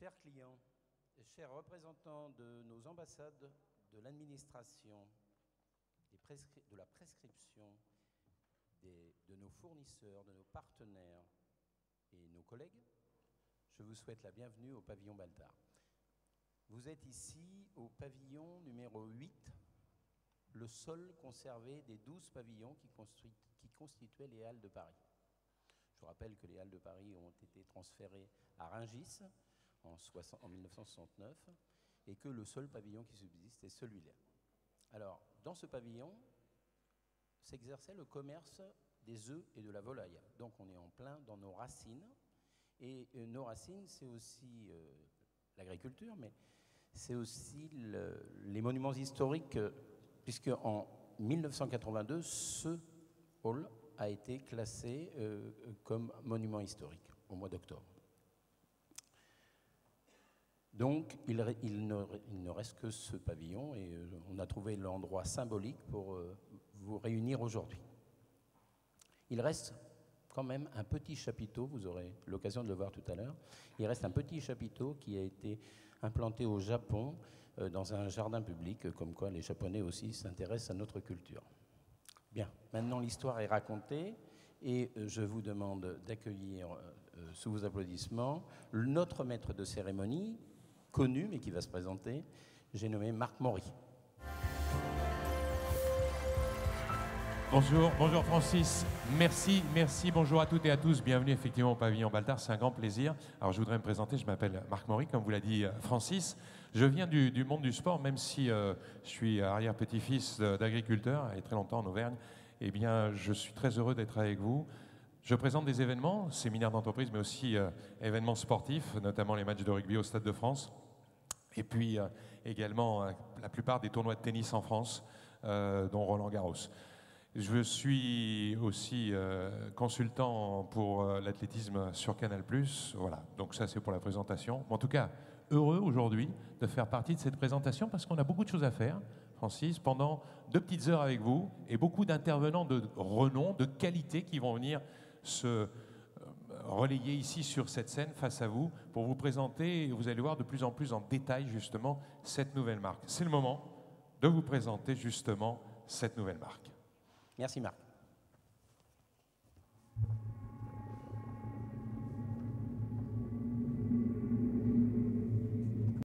Chers clients, chers représentants de nos ambassades, de l'administration, de la prescription, de nos fournisseurs, de nos partenaires et nos collègues, je vous souhaite la bienvenue au pavillon Baltard. Vous êtes ici au pavillon numéro 8, le seul conservé des 12 pavillons qui constituaient les Halles de Paris. Je vous rappelle que les Halles de Paris ont été transférées à Rungis en 1969 et que le seul pavillon qui subsiste est celui-là. Alors, dans ce pavillon s'exerçait le commerce des œufs et de la volaille. Donc on est en plein dans nos racines. Et nos racines, c'est aussi l'agriculture, mais c'est aussi les monuments historiques, puisque en 1982, ce hall a été classé comme monument historique au mois d'octobre. Donc il ne reste que ce pavillon et on a trouvé l'endroit symbolique pour vous réunir aujourd'hui. Il reste quand même un petit chapiteau, vous aurez l'occasion de le voir tout à l'heure. Il reste un petit chapiteau qui a été implanté au Japon dans un jardin public, comme quoi les Japonais aussi s'intéressent à notre culture. Bien, maintenant l'histoire est racontée et je vous demande d'accueillir sous vos applaudissements notre maître de cérémonie, connu mais qui va se présenter, j'ai nommé Marc Maury. Bonjour Francis, merci, bonjour à toutes et à tous, bienvenue effectivement au pavillon Baltard, c'est un grand plaisir. Alors je voudrais me présenter, je m'appelle Marc Maury, comme vous l'a dit Francis. Je viens du monde du sport, même si je suis arrière-petit-fils d'agriculteur et très longtemps en Auvergne, eh bien je suis très heureux d'être avec vous. Je présente des événements, séminaires d'entreprise, mais aussi événements sportifs, notamment les matchs de rugby au Stade de France, et puis également la plupart des tournois de tennis en France, dont Roland Garros. Je suis aussi consultant pour l'athlétisme sur Canal+. Voilà, donc ça c'est pour la présentation. En tout cas, heureux aujourd'hui de faire partie de cette présentation parce qu'on a beaucoup de choses à faire, Francis, pendant 2 petites heures avec vous et beaucoup d'intervenants de renom, de qualité qui vont venir se relayer ici sur cette scène face à vous pour vous présenter et vous allez voir de plus en plus en détail justement cette nouvelle marque. C'est le moment de vous présenter justement cette nouvelle marque. Merci Marc.